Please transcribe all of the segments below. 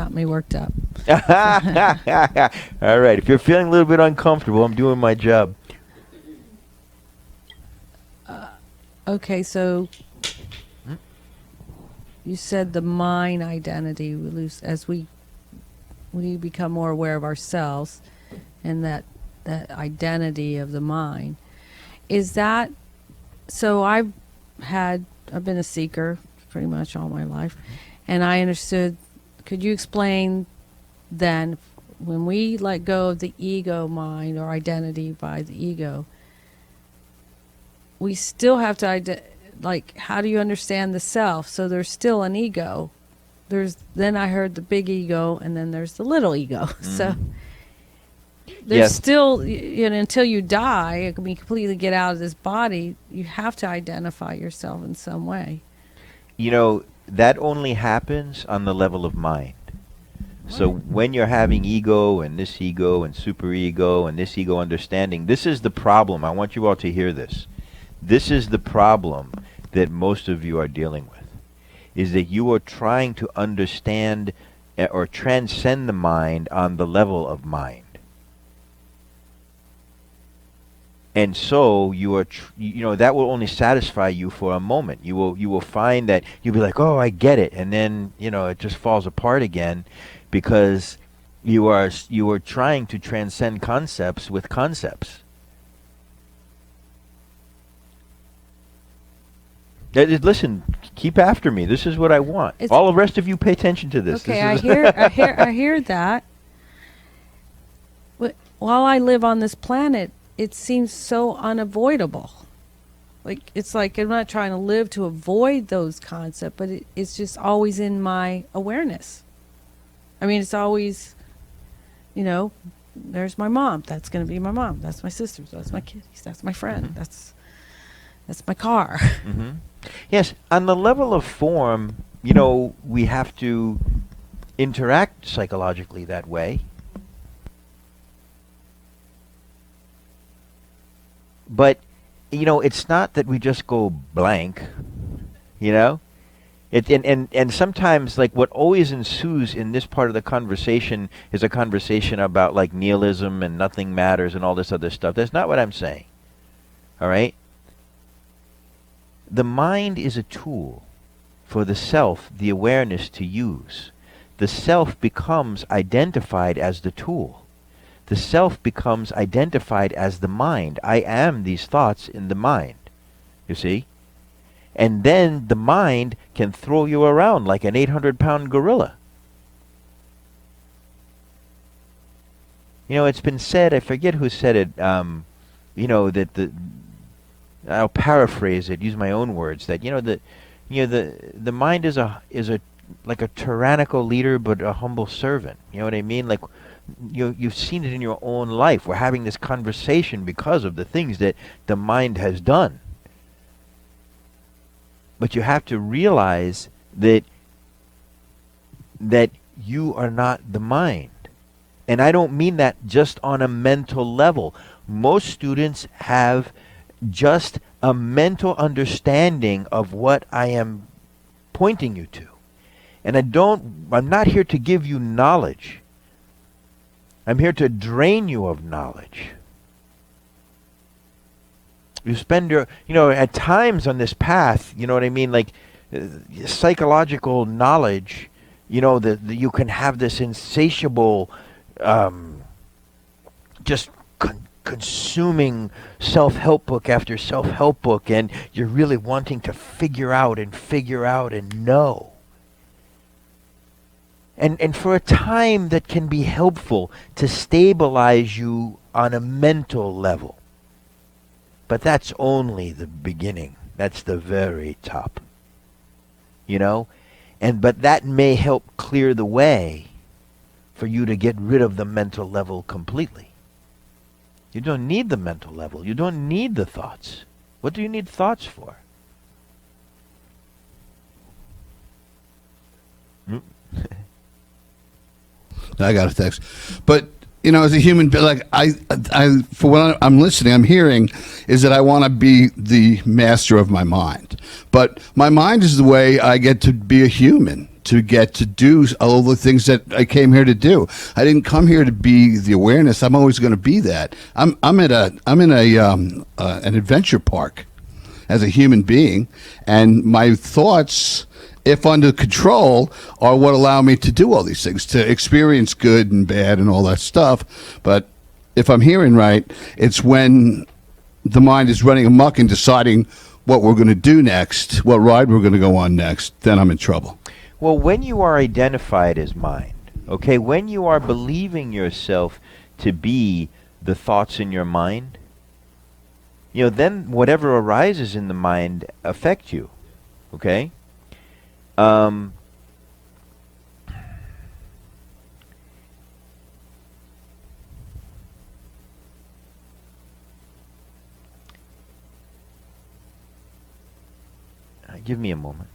got me worked up. All right. If you're feeling a little bit uncomfortable, I'm doing my job. Okay, so you said the mind identity we lose as we become more aware of ourselves, and that identity of the mind. Is that so? I've been a seeker pretty much all my life, and I understood. Could you explain then, when we let go of the ego mind or identity by the ego, we still have to how do you understand the self? So there's still an ego. Then I heard the big ego, and then there's the little ego. So there's still, until you die, completely get out of this body, you have to identify yourself in some way. That only happens on the level of mind. So when you're having ego and this ego and superego and this ego understanding, this is the problem. I want you all to hear this. This is the problem that most of you are dealing with, is that you are trying to understand or transcend the mind on the level of mind. And so you are, that will only satisfy you for a moment. You will find that you'll be like, oh, I get it, and then it just falls apart again, because you are trying to transcend concepts with concepts. Listen, keep after me. This is what I want. All the rest of you, pay attention to this. Okay, I hear that. But while I live on this planet, it seems so unavoidable. It's like I'm not trying to live to avoid those concepts, but it's just always in my awareness. I mean, it's always, there's my mom. That's going to be my mom. That's my sisters. That's my kids. That's my friend. Mm-hmm. That's my car. Mm-hmm. Yes, on the level of form, we have to interact psychologically that way. But, it's not that we just go blank, And sometimes, what always ensues in this part of the conversation is a conversation about, nihilism and nothing matters and all this other stuff. That's not what I'm saying, all right? The mind is a tool for the self, the awareness, to use. The self becomes identified as the tool. The self becomes identified as the mind. I am these thoughts in the mind, you see? And then the mind can throw you around like an 800-pound gorilla. It's been said, I forget who said it, that I'll paraphrase it, use my own words, that the mind is like a tyrannical leader but a humble servant. You know what I mean? You've seen it in your own life. We're having this conversation because of the things that the mind has done. But you have to realize that you are not the mind. And I don't mean that just on a mental level. Most students have just a mental understanding of what I am pointing you to. And I'm not here to give you knowledge. I'm here to drain you of knowledge. You spend at times on this path, you know what I mean, psychological knowledge, that you can have this insatiable, just consuming self-help book after self-help book, and you're really wanting to figure out and know. And for a time that can be helpful to stabilize you on a mental level. But that's only the beginning. That's the very top. But that may help clear the way for you to get rid of the mental level completely. You don't need the mental level. You don't need the thoughts. What do you need thoughts for? I got a text. But, as a human, I for what I'm listening, I'm hearing is that I want to be the master of my mind. But my mind is the way I get to be a human. to get to do all the things that I came here to do. I didn't come here to be the awareness. I'm always going to be that. I'm in an adventure park as a human being, and my thoughts, if under control, are what allow me to do all these things, to experience good and bad and all that stuff. But if I'm hearing right, it's when the mind is running amok and deciding what we're going to do next, what ride we're going to go on next, then I'm in trouble. Well, when you are identified as mind, okay, when you are believing yourself to be the thoughts in your mind, then whatever arises in the mind affect you, okay? Give me a moment.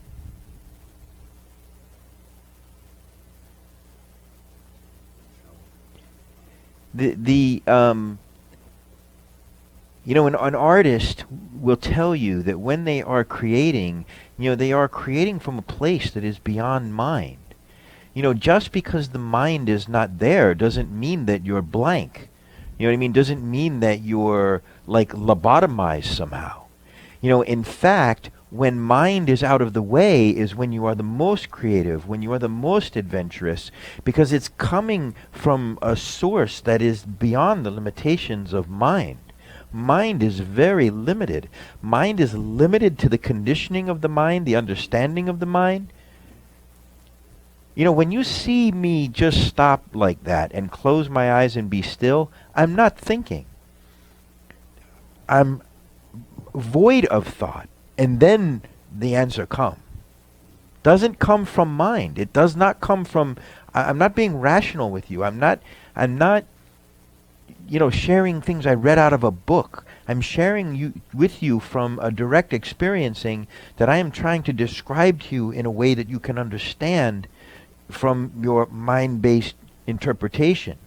An artist will tell you that when they are creating, they are creating from a place that is beyond mind. Just because the mind is not there doesn't mean that you're blank. You know what I mean? Doesn't mean that you're like lobotomized somehow. In fact, when mind is out of the way is when you are the most creative, when you are the most adventurous, because it's coming from a source that is beyond the limitations of mind. Mind is very limited. Mind is limited to the conditioning of the mind, the understanding of the mind. When you see me just stop like that and close my eyes and be still, I'm not thinking. I'm void of thought. And then the answer comes. Doesn't come from mind. It does not come from. I'm not being rational with you. I'm not. Sharing things I read out of a book. I'm sharing with you from a direct experiencing that I am trying to describe to you in a way that you can understand from your mind-based interpretation.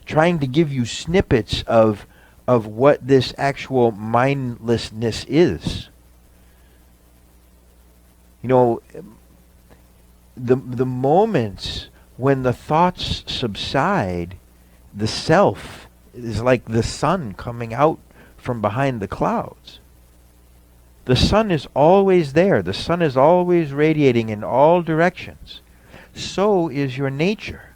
Trying to give you snippets of what this actual mindlessness is. The moments when the thoughts subside, the self is like the sun coming out from behind the clouds. The sun is always there. The sun is always radiating in all directions. So is your nature.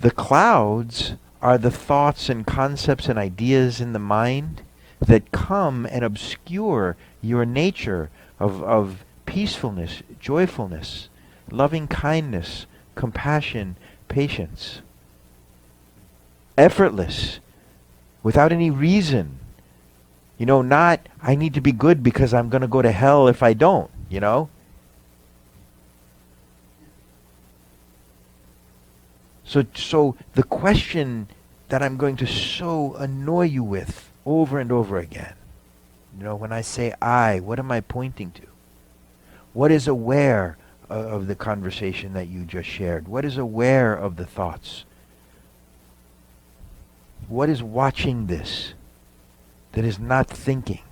The clouds are the thoughts and concepts and ideas in the mind that come and obscure your nature of peacefulness, joyfulness, loving kindness, compassion, patience. Effortless, without any reason. Not, I need to be good because I'm going to go to hell if I don't, So the question that I'm going to so annoy you with over and over again, when I say I, what am I pointing to? What is aware of the conversation that you just shared? What is aware of the thoughts? What is watching this that is not thinking?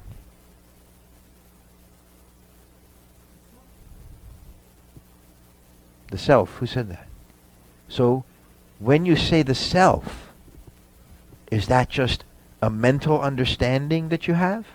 The self. Who said that? So, when you say the self, is that just a mental understanding that you have?